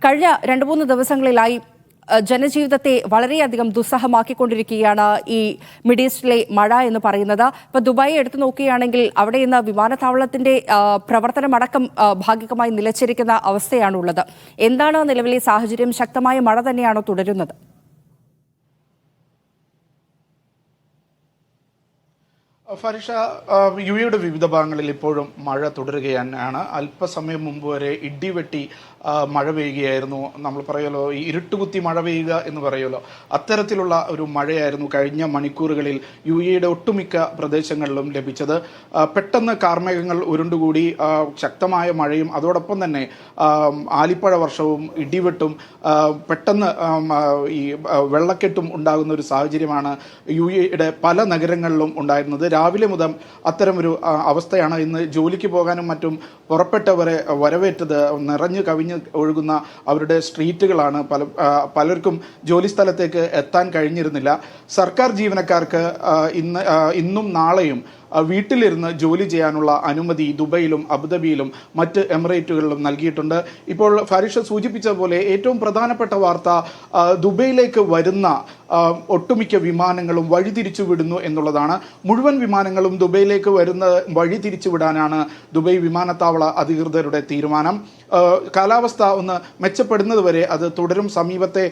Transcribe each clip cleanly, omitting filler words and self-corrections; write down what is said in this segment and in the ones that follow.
കഴിഞ്ഞ 2-3 ദിവസങ്ങളിലായി ജനജീവിതത്തെ വളരെയധികം ദുസ്സഹമാക്കിക്കൊണ്ടിരിക്കുകയാണ് ഈ മിഡിൽ ഈസ്റ്റിലെ മഴ എന്ന് പറയുന്നത്. ഇപ്പോൾ ദുബായ് എടുത്തു നോക്കുകയാണെങ്കിൽ അവിടെ ഇന്ന് വിമാനത്താവളത്തിന്റെ പ്രവർത്തനമടക്കം ഭാഗികമായി നിലച്ചിരിക്കുന്ന അവസ്ഥയാണുള്ളത്. എന്താണ് നിലവിലെ സാഹചര്യം? ശക്തമായ മഴ തന്നെയാണോ തുടരുന്നത്? ഫരിഷ, യുഎയുടെ വിവിധ ഭാഗങ്ങളിൽ ഇപ്പോഴും മഴ തുടരുകയാണ്. അല്പസമയം മുമ്പ് വരെ ഇടിവെട്ടി മഴ പെയ്യുകയായിരുന്നു. നമ്മൾ പറയുമല്ലോ, ഈ ഇരുട്ടുകുത്തി മഴ പെയ്യുക എന്ന് പറയുമല്ലോ, അത്തരത്തിലുള്ള ഒരു മഴയായിരുന്നു കഴിഞ്ഞ മണിക്കൂറുകളിൽ യുഎയുടെ ഒട്ടുമിക്ക പ്രദേശങ്ങളിലും ലഭിച്ചത്. പെട്ടെന്ന് കാർമേഘങ്ങൾ ഉരുണ്ടുകൂടി ശക്തമായ മഴയും അതോടൊപ്പം തന്നെ ആലിപ്പഴ വർഷവും ഇടിവെട്ടും പെട്ടെന്ന് ഈ വെള്ളക്കെട്ടും ഉണ്ടാകുന്ന ഒരു സാഹചര്യമാണ് യുഎയുടെ പല നഗരങ്ങളിലും ഉണ്ടായിരുന്നത്. രാവിലെ മുതൽ അത്തരമൊരു അവസ്ഥയാണ്. ഇന്ന് ജോലിക്ക് പോകാനും മറ്റും പുറപ്പെട്ടവരെ വരവേറ്റത് നിറഞ്ഞു കവിഞ്ഞ് ഒഴുകുന്ന അവരുടെ സ്ട്രീറ്റുകളാണ്. പലർക്കും ജോലി സ്ഥലത്തേക്ക് എത്താൻ കഴിഞ്ഞിരുന്നില്ല. സർക്കാർ ജീവനക്കാർക്ക് ഇന്നും നാളെയും വീട്ടിലിരുന്ന് ജോലി ചെയ്യാനുള്ള അനുമതി ദുബൈയിലും അബുദാബിയിലും മറ്റ് എമിറേറ്റുകളിലും നൽകിയിട്ടുണ്ട്. ഇപ്പോൾ ഫാരിഷ സൂചിപ്പിച്ച പോലെ ഏറ്റവും പ്രധാനപ്പെട്ട വാർത്ത, ദുബൈയിലേക്ക് വരുന്ന ഒട്ടുമിക്ക വിമാനങ്ങളും വഴിതിരിച്ചു വിടുന്നു എന്നുള്ളതാണ്. മുഴുവൻ വിമാനങ്ങളും ദുബൈയിലേക്ക് വരുന്ന വഴി തിരിച്ചുവിടാനാണ് ദുബൈ വിമാനത്താവള അധികൃതരുടെ തീരുമാനം. കാലാവസ്ഥ ഒന്ന് മെച്ചപ്പെടുന്നത് വരെ അത് തുടരും. സമീപത്തെ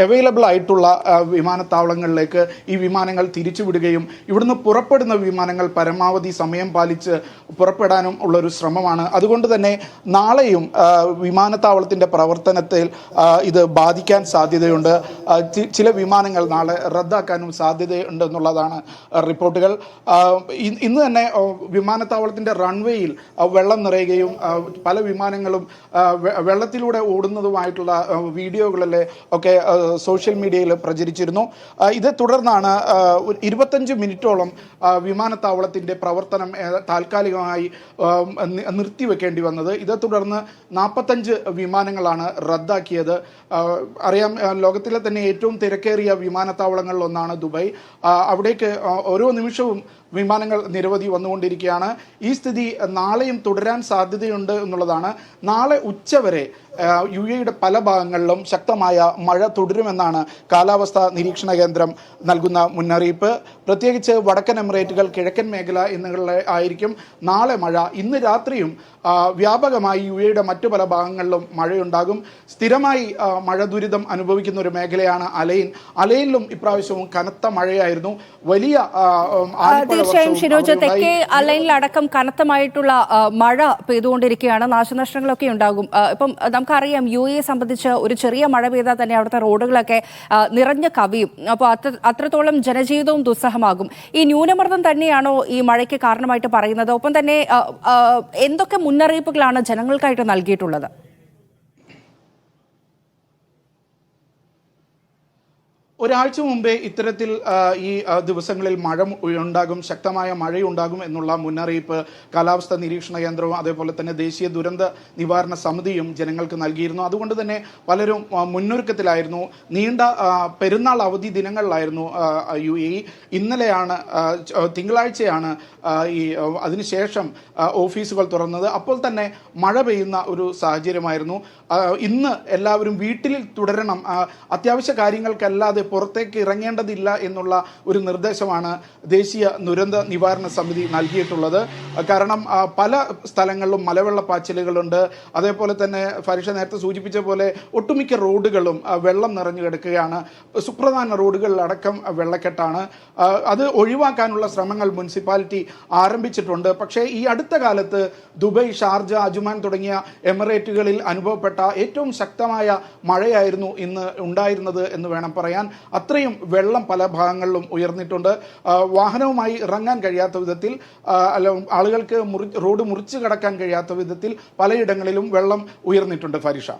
അവൈലബിൾ ആയിട്ടുള്ള വിമാനത്താവളങ്ങളിലേക്ക് ഈ വിമാനങ്ങൾ തിരിച്ചുവിടുകയും ഇവിടുന്ന് പുറപ്പെടുന്ന വിമാനങ്ങൾ പരമാവധി സമയം പാലിച്ച് പുറപ്പെടാനും ഉള്ളൊരു ശ്രമമാണ്. അതുകൊണ്ട് തന്നെ നാളെയും വിമാനത്താവളത്തിൻ്റെ പ്രവർത്തനത്തിൽ ഇത് ബാധിക്കാൻ സാധ്യതയുണ്ട്. ചില വിമാനങ്ങൾ നാളെ റദ്ദാക്കാനും സാധ്യതയുണ്ട് എന്നുള്ളതാണ് റിപ്പോർട്ടുകൾ. ഇന്ന് തന്നെ വിമാനത്താവളത്തിൻ്റെ റൺവേയിൽ വെള്ളം നിറയുകയും പല വിമാനങ്ങളും വെള്ളത്തിലൂടെ ഓടുന്നതുമായിട്ടുള്ള വീഡിയോകളിലെ ഒക്കെ സോഷ്യൽ മീഡിയയിൽ പ്രചരിച്ചിരുന്നു. ഇതേ തുടർന്നാണ് 25 മിനിറ്റോളം വിമാനത്താവളത്തിൻ്റെ പ്രവർത്തനം താൽക്കാലികമായി നിർത്തിവെക്കേണ്ടി വന്നത്. ഇതേ തുടർന്ന് 45 വിമാനങ്ങളാണ് റദ്ദാക്കിയത്. അറിയാം, ലോകത്തിലെ തന്നെ ഏറ്റവും തിരക്കേറിയ വിമാനത്താവളങ്ങളിലൊന്നാണ് ദുബായ്. അവിടേക്ക് ഓരോ നിമിഷവും വിമാനങ്ങൾ നിരവധി വന്നുകൊണ്ടിരിക്കുകയാണ്. ഈ സ്ഥിതി നാളെയും തുടരാൻ സാധ്യതയുണ്ട് എന്നുള്ളതാണ്. നാളെ ഉച്ചവരെ യുഎയുടെ പല ഭാഗങ്ങളിലും ശക്തമായ മഴ തുടരുമെന്നാണ് കാലാവസ്ഥാ നിരീക്ഷണ കേന്ദ്രം നൽകുന്ന മുന്നറിയിപ്പ്. പ്രത്യേകിച്ച് വടക്കൻ എമിറേറ്റുകൾ, കിഴക്കൻ മേഖല എന്നിവകളിൽ ആയിരിക്കും നാളെ മഴ. ഇന്ന് രാത്രിയും വ്യാപകമായി യുഎയുടെ മറ്റു പല ഭാഗങ്ങളിലും മഴയുണ്ടാകും. സ്ഥിരമായി മഴ ദുരിതം അനുഭവിക്കുന്ന ഒരു മേഖലയാണ് അലൈനിലും ഇപ്രാവശ്യവും കനത്ത മഴയായിരുന്നു. വലിയ തീർച്ചയായും ഷിനോജ്, തെക്കേ അലൈനിലടക്കം കനത്തമായിട്ടുള്ള മഴ പെയ്തുകൊണ്ടിരിക്കുകയാണ്. നാശനഷ്ടങ്ങളൊക്കെ ഉണ്ടാകും. ഇപ്പം നമുക്കറിയാം, യുഎയെ സംബന്ധിച്ച് ഒരു ചെറിയ മഴ പെയ്താൽ തന്നെ അവിടുത്തെ റോഡുകളൊക്കെ നിറഞ്ഞു കവിയും. അപ്പോൾ അത്രത്തോളം ജനജീവിതവും ദുസ്സഹമാകും. ഈ ന്യൂനമർദ്ദം തന്നെയാണോ ഈ മഴയ്ക്ക് കാരണമായിട്ട് പറയുന്നത്? ഒപ്പം തന്നെ എന്തൊക്കെ മുന്നറിയിപ്പുകളാണ് ജനങ്ങൾക്കായിട്ട് നൽകിയിട്ടുള്ളത്? ഒരാഴ്ച മുമ്പേ ഇത്തരത്തിൽ ഈ ദിവസങ്ങളിൽ മഴ ഉണ്ടാകും, ശക്തമായ മഴയുണ്ടാകും എന്നുള്ള മുന്നറിയിപ്പ് കാലാവസ്ഥാ നിരീക്ഷണ കേന്ദ്രവും അതേപോലെ തന്നെ ദേശീയ ദുരന്ത നിവാരണ സമിതിയും ജനങ്ങൾക്ക് നൽകിയിരുന്നു. അതുകൊണ്ട് തന്നെ പലരും മുന്നൊരുക്കത്തിലായിരുന്നു. നീണ്ട പെരുന്നാൾ അവധി ദിനങ്ങളിലായിരുന്നു യുഎഇ. ഇന്നലെയാണ്, തിങ്കളാഴ്ചയാണ് ഈ അതിനുശേഷം ഓഫീസുകൾ തുറന്നത്. അപ്പോൾ തന്നെ മഴ പെയ്യുന്ന ഒരു സാഹചര്യമായിരുന്നു. ഇന്ന് എല്ലാവരും വീട്ടിൽ തുടരണം, അത്യാവശ്യ കാര്യങ്ങൾക്കല്ലാതെ പുറത്തേക്ക് ഇറങ്ങേണ്ടതില്ല എന്നുള്ള ഒരു നിർദ്ദേശമാണ് ദേശീയ ദുരന്ത നിവാരണ സമിതി നൽകിയിട്ടുള്ളത്. കാരണം പല സ്ഥലങ്ങളിലും മലവെള്ളപ്പാച്ചിലുകളുണ്ട്. അതേപോലെ തന്നെ ഫരിഷ നേരത്തെ സൂചിപ്പിച്ച പോലെ ഒട്ടുമിക്ക റോഡുകളും വെള്ളം നിറഞ്ഞു കിടക്കുകയാണ്. സുപ്രധാന റോഡുകളിലടക്കം വെള്ളക്കെട്ടാണ്. അത് ഒഴിവാക്കാനുള്ള ശ്രമങ്ങൾ മുനിസിപ്പാലിറ്റി ആരംഭിച്ചിട്ടുണ്ട്. പക്ഷേ ഈ അടുത്ത കാലത്ത് ദുബായ്, ഷാർജ, അജ്മാൻ തുടങ്ങിയ എമിറേറ്റുകളിൽ അനുഭവപ്പെട്ട ഏറ്റവും ശക്തമായ മഴയായിരുന്നു ഇന്ന് ഉണ്ടായിരുന്നത് എന്ന് വേണം പറയാൻ. അത്രയും വെള്ളം പല ഭാഗങ്ങളിലും ഉയർന്നിട്ടുണ്ട്. വാഹനവുമായി ഇറങ്ങാൻ കഴിയാത്ത വിധത്തിൽ, ആളുകൾക്ക് റോഡ് മുറിച്ച് കടക്കാൻ കഴിയാത്ത വിധത്തിൽ പലയിടങ്ങളിലും വെള്ളം ഉയർന്നിട്ടുണ്ട് ഫരിഷ.